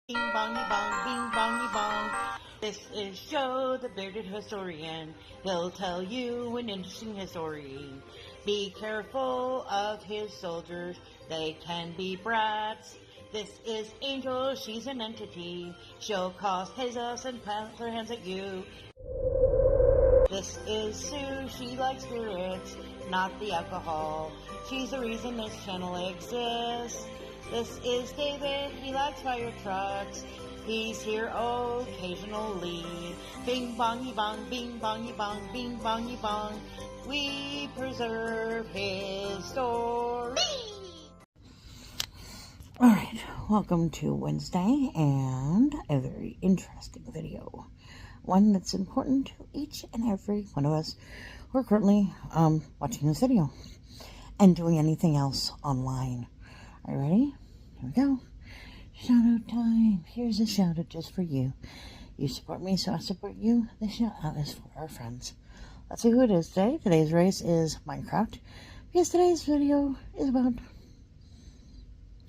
Bing bongy bong, bing bongy bong. This is Joe, the bearded historian. He'll tell you an interesting story. Be careful of his soldiers, they can be brats. This is Angel, she's an entity. She'll cause chaos and plant her hands at you. This is Sue, she likes spirits, not the alcohol. She's the reason this channel exists. This is David, he likes fire trucks. He's here occasionally. Bing bongy bong, bing bongy bong, bing bongy bong. We preserve his story. Alright, welcome to Wednesday and a very interesting video. One that's important to each and every one of us who are currently watching this video and doing anything else online. Are you ready? Here we go. Shout out time. Here's a shout out just for you. You support me, so I support you. The shout out is for our friends. Let's see who it is today. Today's race is Minecraft, because today's video is about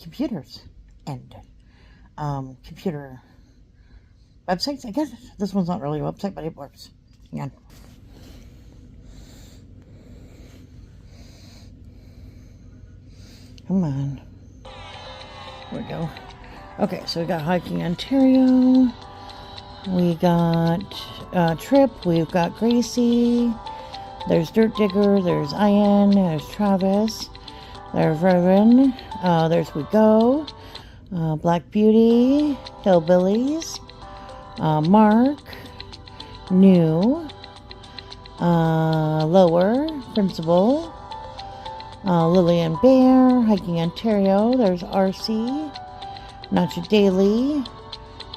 computers and computer websites. I guess this one's not really a website, but it works. Hang on. Come on. There we go. Okay, so we got Hiking Ontario. We got Trip. We've got Gracie. There's Dirt Digger. There's Ian. There's Travis. There's Reverend. There's We Go. Black Beauty. Hillbillies. Mark. New. Lower. Principal. Lillian Bear, Hiking Ontario, there's RC, Nacho Daily,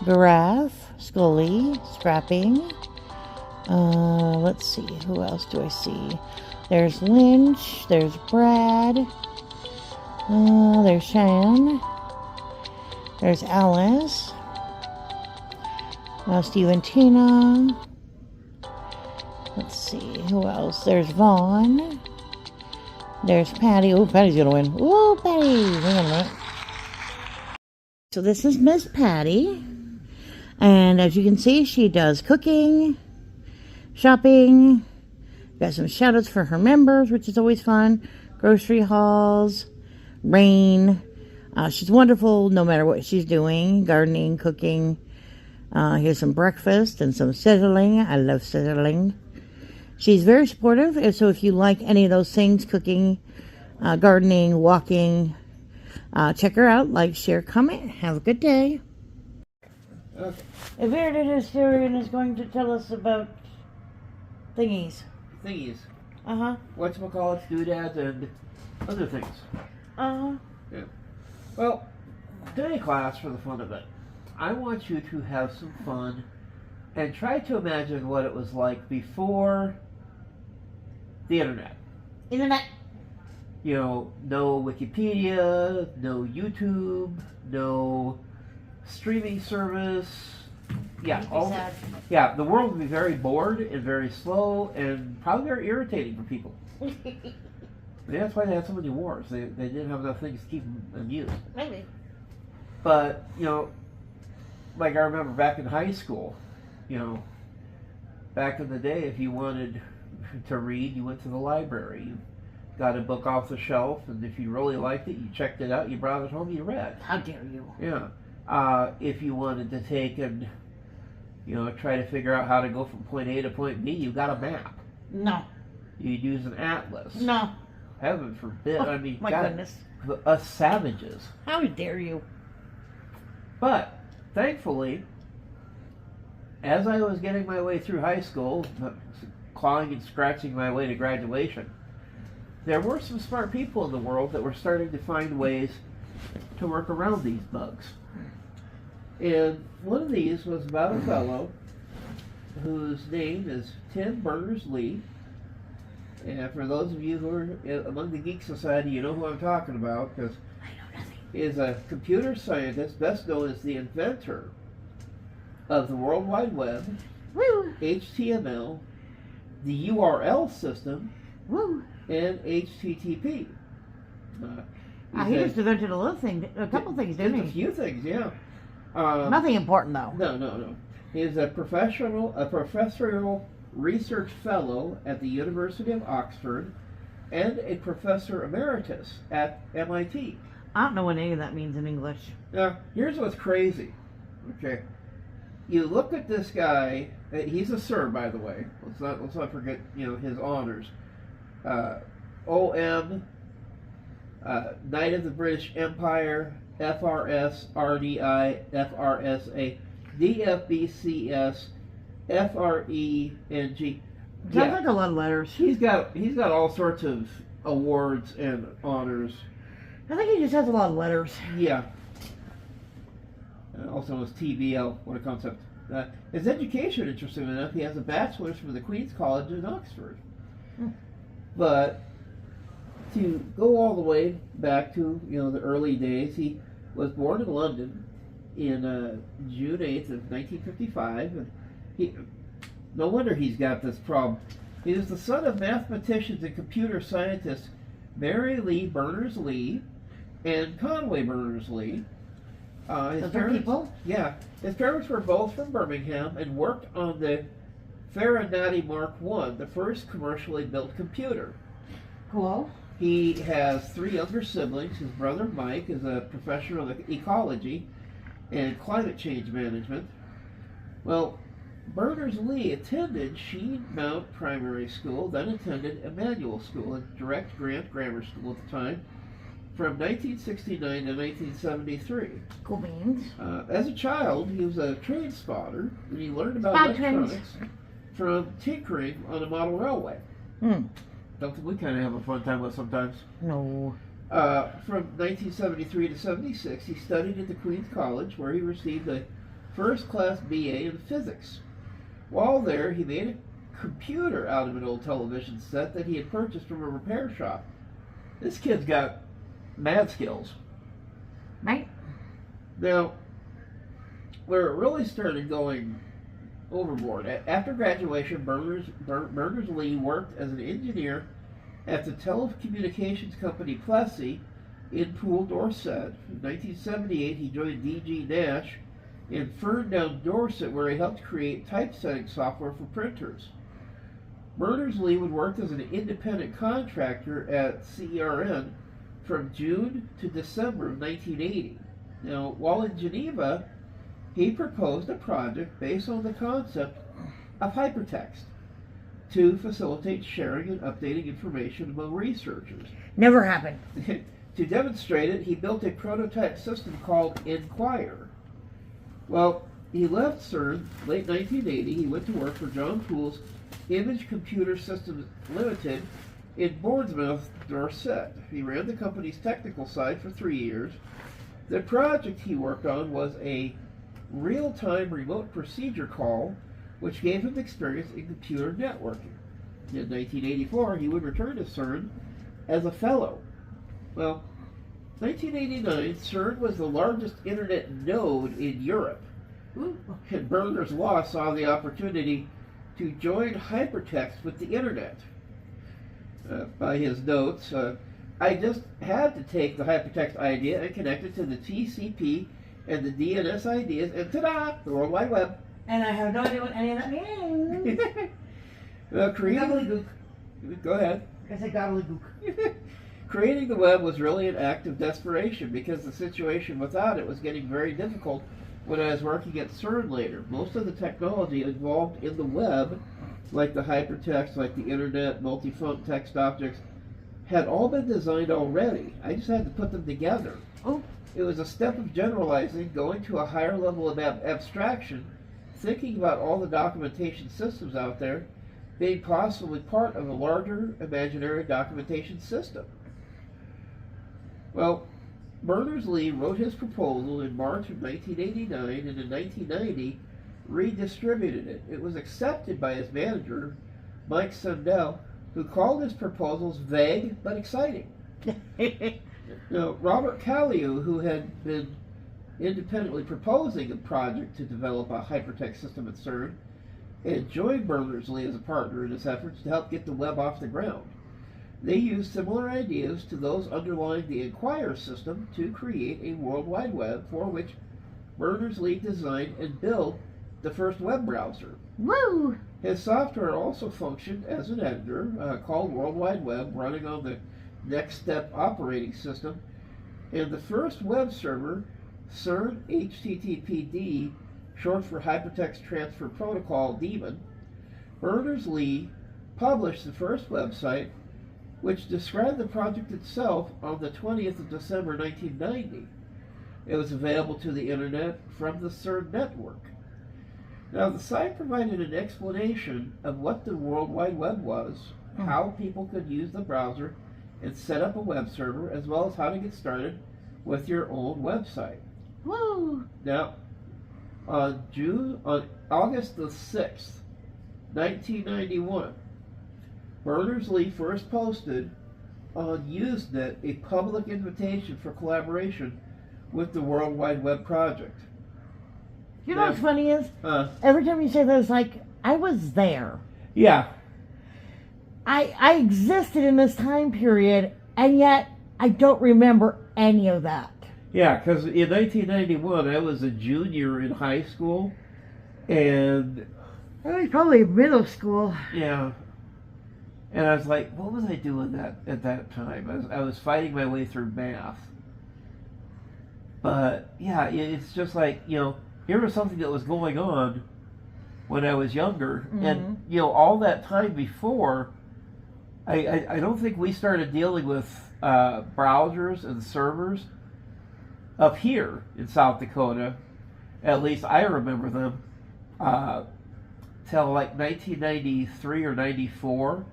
Giraffe, Scully, Scrapping, let's see, who else do I see? There's Lynch, there's Brad, there's Cheyenne, there's Alice, Steve and Tina, let's see, who else? There's Vaughn. There's Patty. Oh, Patty's gonna win. Oh, Patty! Hang on a minute. So this is Miss Patty. And as you can see, she does cooking, shopping. Got some shout outs for her members, which is always fun. Grocery hauls, rain. She's wonderful no matter what she's doing. Gardening, cooking. Here's some breakfast and some sizzling. I love sizzling. She's very supportive, so if you like any of those things, cooking, gardening, walking, check her out, like, share, comment. Have a good day. Okay. A bearded historian is going to tell us about thingies. Thingies. Uh-huh. Whatchamacallits, doodads, and other things. Uh-huh. Yeah. Well, today class, for the fun of it, I want you to have some fun and try to imagine what it was like before the internet. You know, no Wikipedia, no YouTube, no streaming service. Yeah, the world would be very bored and very slow and probably very irritating for people. That's why they had so many wars. They didn't have enough things to keep them amused. Maybe. But, you know, like I remember back in high school, you know, back in the day, if you wanted to read, you went to the library. You got a book off the shelf, and if you really liked it, you checked it out, you brought it home, you read. How dare you? Yeah. If you wanted to take and, you know, try to figure out how to go from point A to point B, you got a map. No. You'd use an atlas. No. Heaven forbid. Oh, I mean, my goodness. Us savages. How dare you? But, thankfully, as I was getting my way through high school, clawing and scratching my way to graduation, there were some smart people in the world that were starting to find ways to work around these bugs. And one of these was about a fellow whose name is Tim Berners-Lee. And for those of you who are among the Geek Society, you know who I'm talking about, because he is a computer scientist, best known as the inventor of the World Wide Web, Woo. HTML, the URL system, Woo. and HTTP. He just invented a couple things, didn't he? A few things, yeah. Nothing important, though. No. He is a professorial research fellow at the University of Oxford and a professor emeritus at MIT. I don't know what any of that means in English. Now, here's what's crazy. Okay, you look at this guy. He's a Sir, by the way. Let's not forget, his honors. OM, Knight of the British Empire, FRS, RDI, FRSA, DFBCS, FRENG. Sounds like a lot of letters. He's got all sorts of awards and honors. I think he just has a lot of letters. Yeah. Also known as TBL. What a concept. His education, interesting enough, he has a bachelor's from the Queen's College in Oxford. But to go all the way back to the early days, he was born in London in June 8th of 1955, and no wonder he's got this problem. He is the son of mathematicians and computer scientists Mary Lee Berners-Lee and Conway Berners-Lee. His parents were both from Birmingham and worked on the Faraday Mark I, the first commercially built computer. Cool. He has 3 younger siblings. His brother Mike is a professional in ecology and climate change management. Well, Berners-Lee attended Sheen Mount Primary School, then attended Emmanuel School, a direct grant grammar school at the time, from 1969 to 1973. Cool beans. As a child, he was a train spotter, and he learned about electronics from tinkering on a model railway. Something we kind of have a fun time with sometimes. No. From 1973 to 76, he studied at the Queen's College, where he received a first-class BA in physics. While there, he made a computer out of an old television set that he had purchased from a repair shop. This kid's got mad skills. Right. Now, where it really started going overboard, after graduation, Berners-Lee worked as an engineer at the telecommunications company Plessey in Poole, Dorset. In 1978, he joined DG Nash in Ferndown, Dorset, where he helped create typesetting software for printers. Berners-Lee would work as an independent contractor at CERN from June to December of 1980. Now, while in Geneva, he proposed a project based on the concept of hypertext to facilitate sharing and updating information among researchers. Never happened. To demonstrate it, he built a prototype system called Inquire. Well, he left CERN late 1980. He went to work for John Poole's Image Computer Systems Limited in Bournemouth, Dorset. He ran the company's technical side for 3 years. The project he worked on was a real-time remote procedure call, which gave him experience in computer networking. In 1984, he would return to CERN as a fellow. Well, 1989, CERN was the largest internet node in Europe. And Berners-Lee saw the opportunity to join hypertext with the internet. By his notes, I just had to take the hypertext idea and connect it to the TCP and the DNS ideas, and ta-da, the World Wide Web. And I have no idea what any of that means. Gobbledygook. Go ahead. I said gobbledygook. Creating the web was really an act of desperation because the situation without it was getting very difficult when I was working at CERN later. Most of the technology involved in the web, like the hypertext, like the internet, multifunct text objects, had all been designed already. I just had to put them together. Oh. It was a step of generalizing, going to a higher level of abstraction, thinking about all the documentation systems out there, being possibly part of a larger imaginary documentation system. Well, Berners-Lee wrote his proposal in March of 1989, and in 1990 redistributed it. It was accepted by his manager, Mike Sundell, who called his proposals vague but exciting. Now, Robert Calliope, who had been independently proposing a project to develop a hypertext system at CERN, had joined Berners-Lee as a partner in his efforts to help get the web off the ground. They used similar ideas to those underlying the Inquire system to create a World Wide Web for which Berners-Lee designed and built the first web browser. Woo! His software also functioned as an editor called World Wide Web, running on the Next Step operating system. And the first web server, CERN HTTPD, short for Hypertext Transfer Protocol Daemon, Berners-Lee published the first website, which described the project itself on the 20th of December 1990. It was available to the internet from the CERN network. Now, the site provided an explanation of what the World Wide Web was, how people could use the browser and set up a web server, as well as how to get started with your own website. Woo! Now, on August the 6th, 1991, Berners-Lee first posted on Usenet a public invitation for collaboration with the World Wide Web project. You know what's funny is? Every time you say that, it's like, I was there. Yeah. I existed in this time period, and yet I don't remember any of that. Yeah, because in 1991, I was a junior in high school, and... I was probably middle school. Yeah. And I was like, what was I doing at that time? I was fighting my way through math. But, yeah, it's just like, here was something that was going on when I was younger. Mm-hmm. And, all that time before, I don't think we started dealing with browsers and servers up here in South Dakota. At least I remember them till like 1993 or 94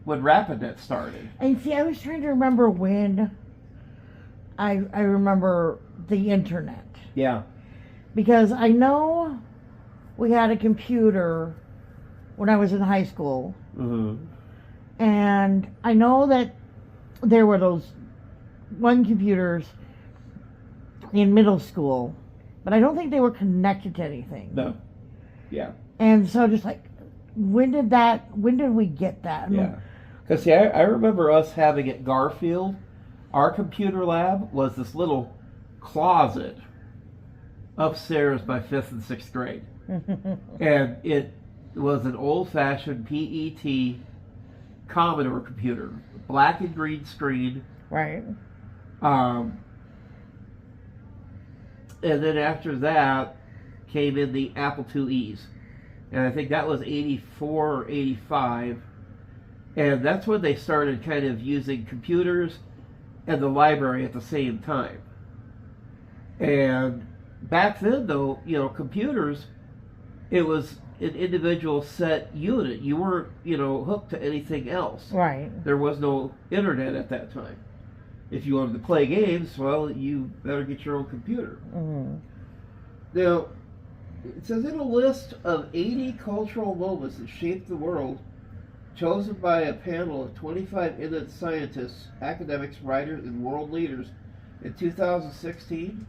when RapidNet started. And see, I was trying to remember when I remember the internet. Yeah. Because I know we had a computer when I was in high school. Mm-hmm. And I know that there were those one computers in middle school, but I don't think they were connected to anything. No. Yeah. And so just like, when did we get that? Yeah. Because see, I remember us having at Garfield, our computer lab was this little closet upstairs by 5th and 6th grade. And it was an old-fashioned PET Commodore computer, black and green screen. Right. And then after that came in the Apple IIe's. And I think that was 84 or 85. And that's when they started kind of using computers and the library at the same time. And back then, though, computers, it was an individual set unit. You weren't, hooked to anything else. Right. There was no internet at that time. If you wanted to play games, well, you better get your own computer. Mm-hmm. Now, it says in a list of 80 cultural moments that shaped the world, chosen by a panel of 25 eminent scientists, academics, writers, and world leaders in 2016,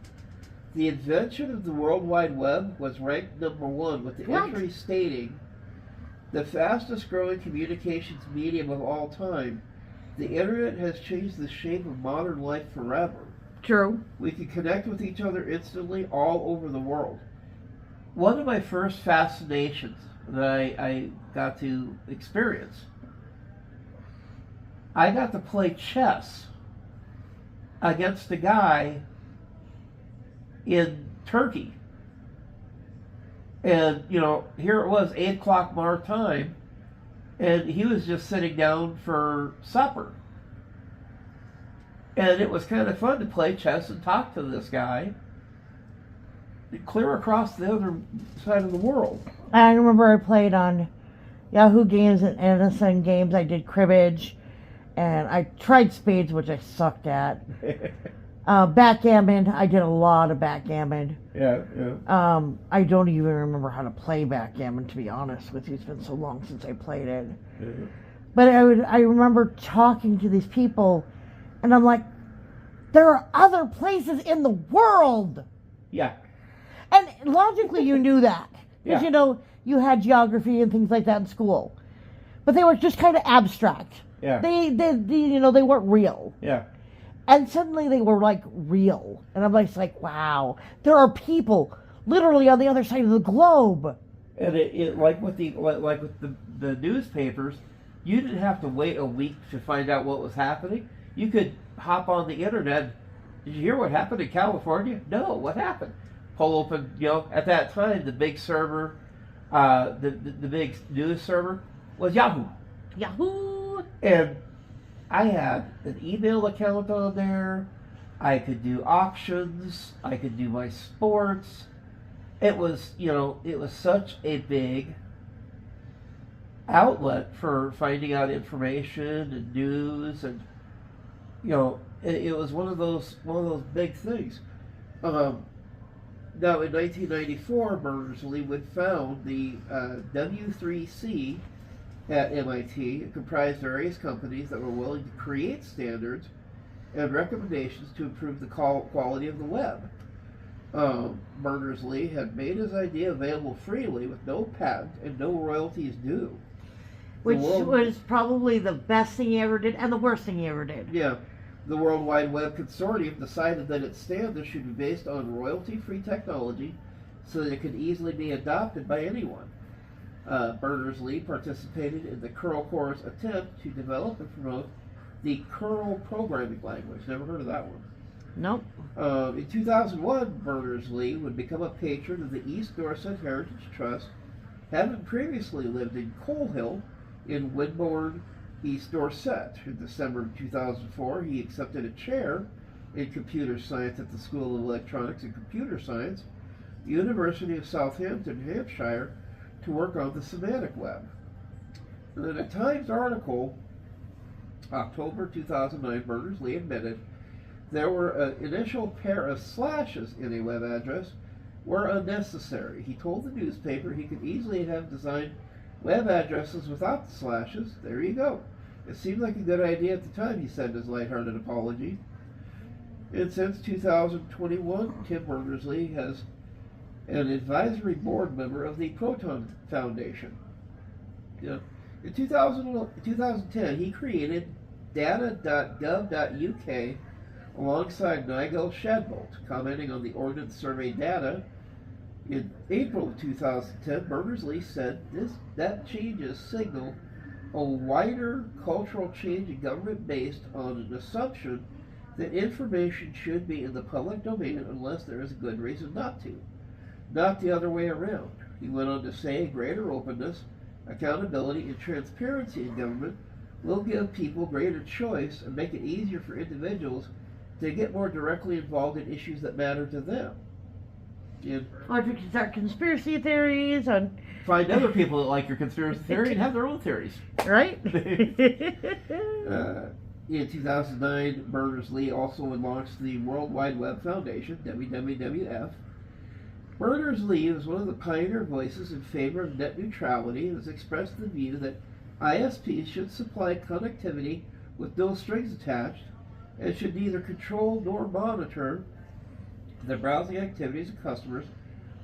the invention of the World Wide Web was ranked number 1, with the entry stating, the fastest growing communications medium of all time. The internet has changed the shape of modern life forever. True. We can connect with each other instantly all over the world. One of my first fascinations that I got to experience, I got to play chess against a guy in Turkey. And, here it was, 8 o'clock our time, and he was just sitting down for supper. And it was kind of fun to play chess and talk to this guy clear across the other side of the world. I remember I played on Yahoo Games and NSN Games. I did cribbage, and I tried spades, which I sucked at. Backgammon, I did a lot of backgammon. Yeah. I don't even remember how to play backgammon, to be honest with you. It's been so long since I played it. Yeah. But I remember talking to these people, and I'm like, there are other places in the world. Yeah. And logically, you knew that. Because, Yeah. You had geography and things like that in school. But they were just kind of abstract. Yeah. They weren't real. Yeah. And suddenly they were, real. And I'm like, wow, there are people literally on the other side of the globe. And it like with the newspapers, you didn't have to wait a week to find out what was happening. You could hop on the internet. Did you hear what happened in California? No, what happened? Pull open, at that time the big server, the big news server was Yahoo. Yahoo! And I had an email account on there. I could do auctions. I could do my sports. It was, it was such a big outlet for finding out information and news, and it was one of those big things. Now, in 1994, Berners-Lee would found the W3C at MIT. It comprised various companies that were willing to create standards and recommendations to improve the quality of the web. Berners-Lee had made his idea available freely with no patent and no royalties due. Which was probably the best thing he ever did and the worst thing he ever did. Yeah. The World Wide Web Consortium decided that its standards should be based on royalty-free technology so that it could easily be adopted by anyone. Berners-Lee participated in the Curl Corps' attempt to develop and promote the Curl programming language. Never heard of that one. Nope. In 2001, Berners-Lee would become a patron of the East Dorset Heritage Trust, having previously lived in Coal Hill in Winbourne, East Dorset. In December of 2004, he accepted a chair in computer science at the School of Electronics and Computer Science, University of Southampton, Hampshire, to work on the semantic web. In a Times article, October 2009, Berners-Lee admitted there were an initial pair of slashes in a web address were unnecessary. He told the newspaper he could easily have designed web addresses without the slashes. There you go. It seemed like a good idea at the time, he said in his lighthearted apology. And since 2021, Tim Berners-Lee has an advisory board member of the Proton Foundation. In 2010, he created data.gov.uk alongside Nigel Shadbolt, commenting on the Ordnance Survey data. In April of 2010, Berners-Lee said that changes signal a wider cultural change in government based on an assumption that information should be in the public domain unless there is a good reason not to, not the other way around. He went on to say greater openness, accountability, and transparency in government will give people greater choice and make it easier for individuals to get more directly involved in issues that matter to them. Or if you can start conspiracy theories and find other people that like your conspiracy theory and have their own theories. Right? In 2009, Berners-Lee also launched the World Wide Web Foundation, WWF. Berners-Lee was one of the pioneer voices in favor of net neutrality and has expressed the view that ISPs should supply connectivity with no strings attached and should neither control nor monitor the browsing activities of customers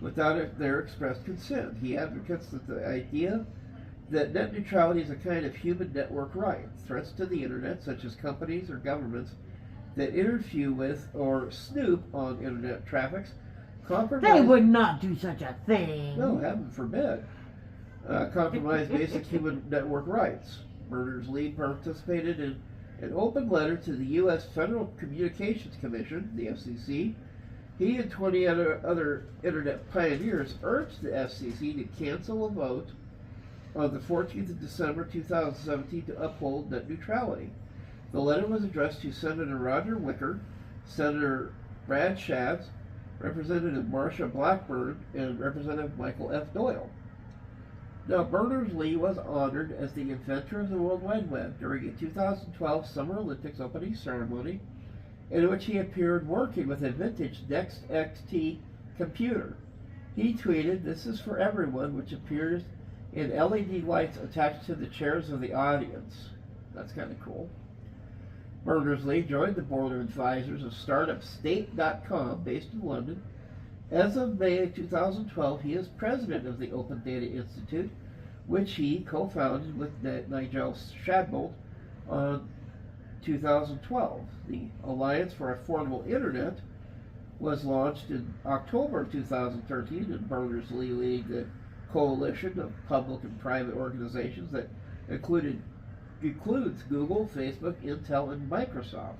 without their expressed consent. He advocates that the idea that net neutrality is a kind of human network right. Threats to the internet, such as companies or governments that interfere with or snoop on internet traffics, they would not do such a thing. No, heaven forbid. Compromise basic human network rights. Berners-Lee participated in an open letter to the U.S. Federal Communications Commission, the FCC. He and 20 other internet pioneers urged the FCC to cancel a vote on the 14th of December 2017 to uphold net neutrality. The letter was addressed to Senator Roger Wicker, Senator Brad Shadds, Representative Marsha Blackburn, and Representative Michael F. Doyle. Now, Berners-Lee was honored as the inventor of the World Wide Web during a 2012 Summer Olympics opening ceremony, in which he appeared working with a vintage Next XT computer. He tweeted, "This is for everyone," which appears in LED lights attached to the chairs of the audience. That's kind of cool. Berners-Lee joined the board of advisors of StartupState.com, based in London. As of May 2012, he is president of the Open Data Institute, which he co-founded with Nigel Shadbolt on 2012. The Alliance for Affordable Internet was launched in October 2013, and Berners-Lee leading the coalition of public and private organizations that includes Google, Facebook, Intel, and Microsoft.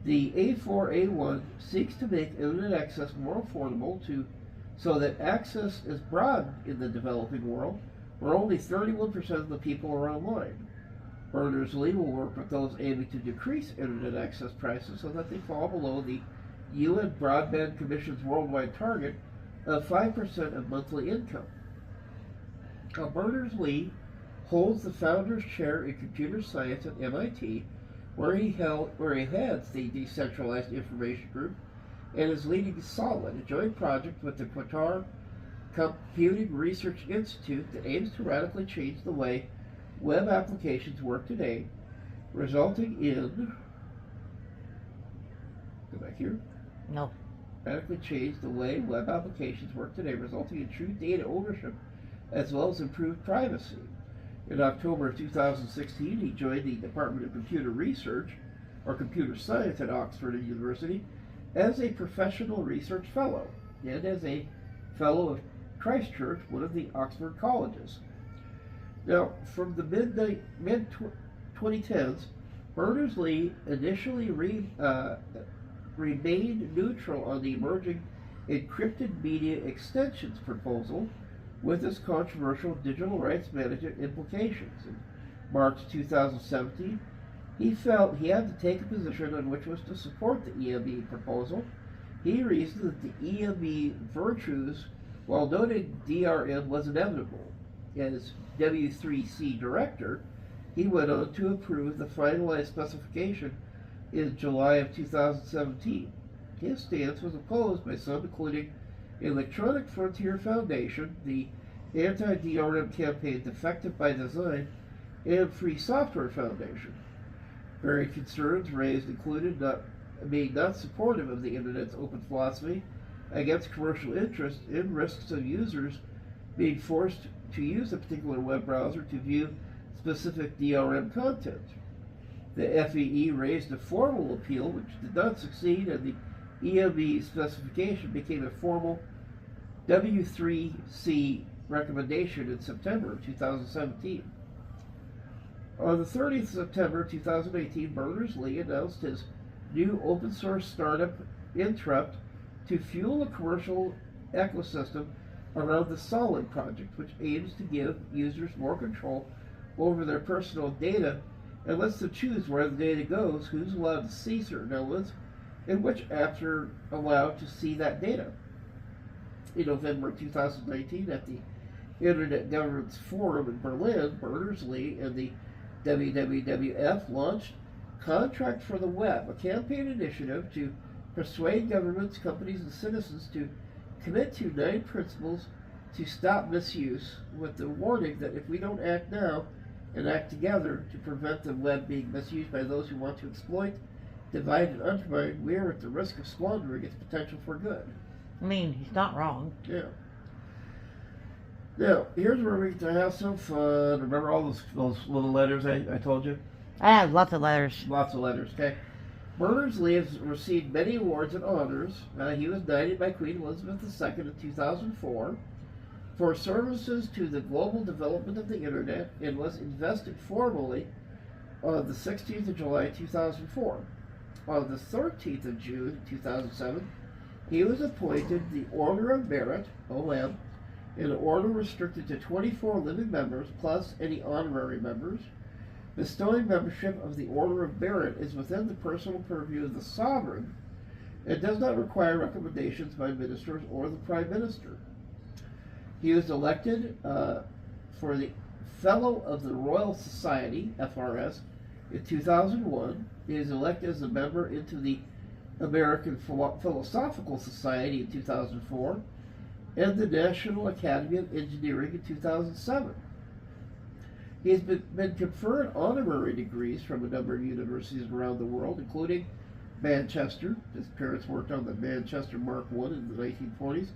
The A4A1 seeks to make internet access more affordable so that access is broad in the developing world, where only 31% of the people are online. Berners-Lee will work with those aiming to decrease internet access prices so that they fall below the UN Broadband Commission's worldwide target of 5% of monthly income. Now, Berners-Lee holds the founder's chair in computer science at MIT, where he heads the Decentralized Information Group and is leading Solid, a joint project with the Qatar Computing Research Institute that aims to radically change the way web applications work today, resulting in... Go back here. No. Radically change the way web applications work today, resulting in true data ownership as well as improved privacy. In October of 2016, he joined the Department of Computer Research, or Computer Science at Oxford University, as a professional research fellow, and as a fellow of Christchurch, one of the Oxford colleges. Now, from the mid-2010s, Berners-Lee initially remained neutral on the emerging encrypted media extensions proposal with its controversial digital rights management implications. In March 2017, he felt he had to take a position on which was to support the EME proposal. He reasoned that the EME virtues, while noting DRM was inevitable. As W3C director, he went on to approve the finalized specification in July of 2017. His stance was opposed by some, including Electronic Frontier Foundation, the anti-DRM campaign Defective by Design, and Free Software Foundation. Varied concerns raised included being not supportive of the Internet's open philosophy, against commercial interest, and risks of users being forced to use a particular web browser to view specific DRM content. The FEE raised a formal appeal which did not succeed, and the EME specification became a formal W3C recommendation in September of 2017. On the 30th of September 2018, Berners-Lee announced his new open source startup, Interrupt, to fuel a commercial ecosystem around the Solid project, which aims to give users more control over their personal data and lets them choose where the data goes, who's allowed to see certain elements, and which apps are allowed to see that data. In November 2019, at the Internet Governance Forum in Berlin, Berners-Lee and the WWF launched Contract for the Web, a campaign initiative to persuade governments, companies, and citizens to commit to 9 principles to stop misuse, with the warning that if we don't act now and act together to prevent the web being misused by those who want to exploit, divide, and undermine, we are at the risk of squandering its potential for good. I mean, he's not wrong. Yeah. Now, here's where we can have some fun. Remember all those little letters I told you? I have lots of letters. Lots of letters, okay. Berners-Lee has received many awards and honors. He was knighted by Queen Elizabeth II in 2004 for services to the global development of the Internet, and was invested formally on the 16th of July 2004. On the 13th of June 2007, he was appointed the Order of Merit, OM, an order restricted to 24 living members plus any honorary members. Bestowing membership of the Order of Merit is within the personal purview of the sovereign and does not require recommendations by ministers or the Prime Minister. He was elected for the Fellow of the Royal Society, FRS, in 2001. He was elected as a member into the American Philosophical Society in 2004 and the National Academy of Engineering in 2007. He has been conferred honorary degrees from a number of universities around the world, including Manchester. His parents worked on the Manchester Mark I in the 1940s,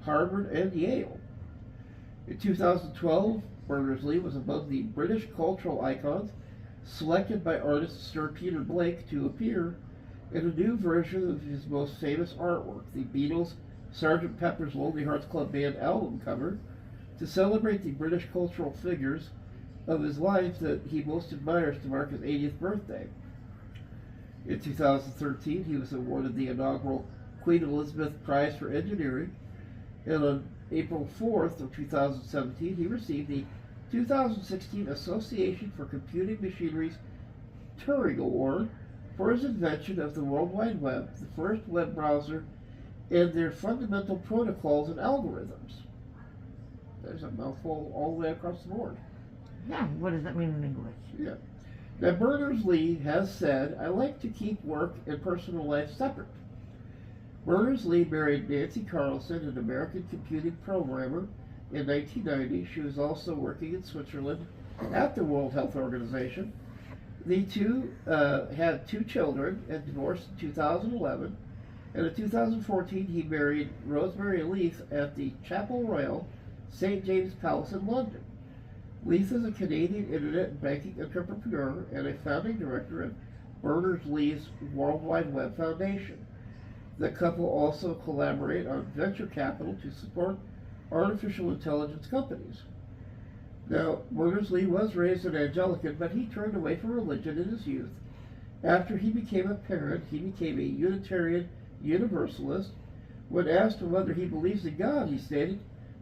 Harvard, and Yale. In 2012, Berners-Lee was among the British cultural icons selected by artist Sir Peter Blake to appear and a new version of his most famous artwork, the Beatles' Sgt. Pepper's Lonely Hearts Club Band album cover, to celebrate the British cultural figures of his life that he most admires to mark his 80th birthday. In 2013, he was awarded the inaugural Queen Elizabeth Prize for Engineering, and on April 4th of 2017, he received the 2016 Association for Computing Machinery's Turing Award for his invention of the World Wide Web, the first web browser, and their fundamental protocols and algorithms. There's a mouthful all the way across the board. Yeah, what does that mean in English? Yeah. Now, Berners-Lee has said, "I like to keep work and personal life separate." Berners-Lee married Nancy Carlson, an American computing programmer, in 1990. She was also working in Switzerland at the World Health Organization. The two had 2 children and divorced in 2011. And in 2014, he married Rosemary Leith at the Chapel Royal, St. James Palace in London. Leith is a Canadian internet and banking entrepreneur and a founding director of Berners-Lee's World Wide Web Foundation. The couple also collaborate on venture capital to support artificial intelligence companies. Now, Berners-Lee was raised an Anglican, but he turned away from religion in his youth. After he became a parent, he became a Unitarian Universalist. When asked whether he believes in God, he stated,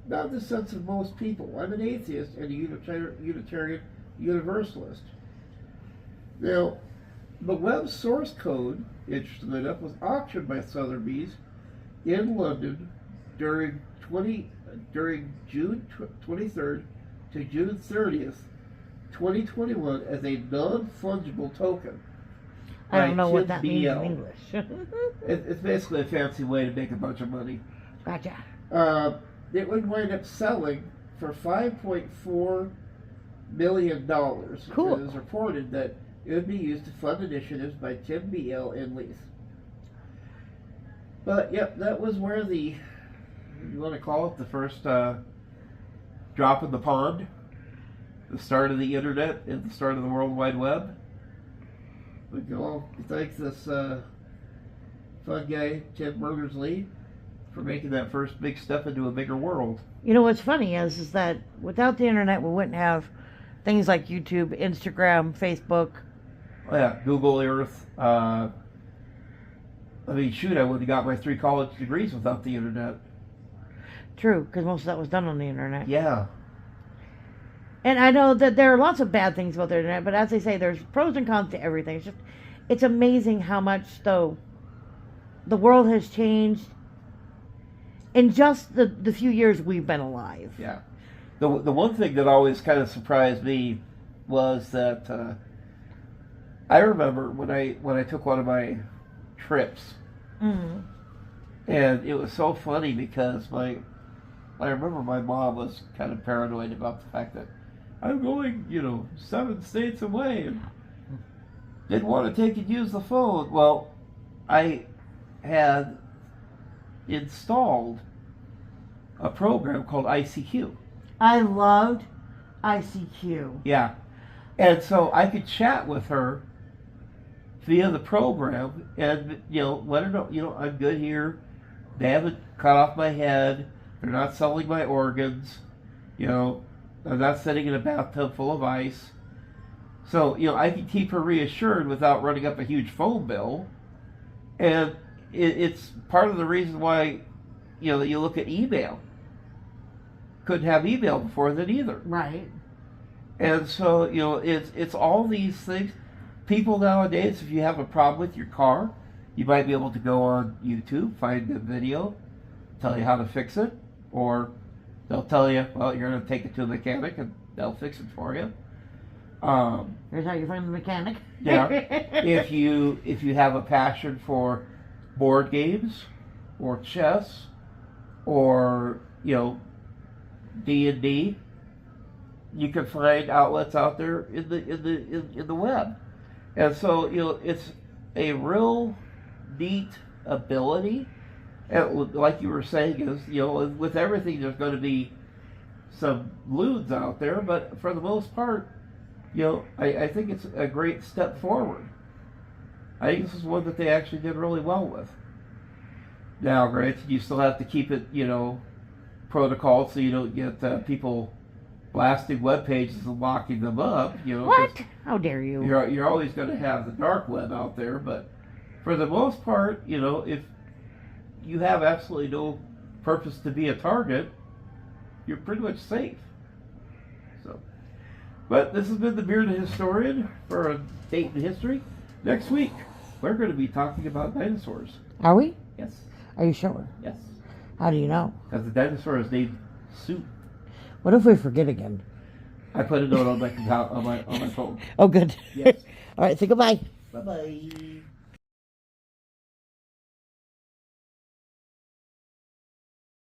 "Not in the sense of most people. I'm an atheist and a Unitarian Universalist." Now, the web source code, interestingly enough, was auctioned by Sotheby's in London during June 23rd to June 30th, 2021 as a non-fungible token. I don't know what that means in English. It's basically a fancy way to make a bunch of money. Gotcha. It would wind up selling for $5.4 million. Cool. It was reported that it would be used to fund initiatives by Tim Beale and Leith. But, yep, that was where you want to call it, the first drop in the pond, the start of the internet and the start of the World Wide Web. We can all thank this fun guy, Tim Berners-Lee, for making that first big step into a bigger world. You know what's funny is that without the internet, we wouldn't have things like YouTube, Instagram, Facebook. Oh yeah, Google Earth. I mean, shoot, I would have got my 3 college degrees without the internet. True, because most of that was done on the internet. Yeah. And I know that there are lots of bad things about the internet, but as they say, there's pros and cons to everything. It's amazing how much, though, the world has changed in just the few years we've been alive. Yeah. The one thing that always kind of surprised me was that I remember when I took one of my trips, Mm-hmm. and it was so funny because I remember my mom was kind of paranoid about the fact that I'm going, 7 states away, and didn't want to take and use the phone. Well, I had installed a program called ICQ. I loved ICQ. Yeah. And so I could chat with her via the program and, let her know, I'm good here. They haven't cut off my head. They're not selling my organs. I'm not sitting in a bathtub full of ice. So, I can keep her reassured without running up a huge phone bill. And it's part of the reason why, that you look at email. Couldn't have email before then either. Right. And so, it's all these things. People nowadays, if you have a problem with your car, you might be able to go on YouTube, find a video, tell you how to fix it, or they'll tell you, well, you're going to take it to a mechanic and they'll fix it for you. Here's how you find the mechanic. Yeah. If you have a passion for board games or chess or, D&D, you can find outlets out there in the web. And so, it's a real neat ability. And like you were saying, is with everything there's going to be some lewds out there, but for the most part, I think it's a great step forward. I think this is one that they actually did really well with. Now, granted, you still have to keep it, protocol so you don't get people blasting web pages and locking them up. What? How dare you? You're always going to have the dark web out there, but for the most part, if you have absolutely no purpose to be a target, you're pretty much safe. So, but this has been the Bearded Historian for a date in history. Next week, we're going to be talking about dinosaurs. Are we? Yes. Are you sure? Yes. How do you know? Because the dinosaur is named Soup. What if we forget again? I put a note on my phone. Oh, good. Yes. All right, say goodbye. Bye-bye.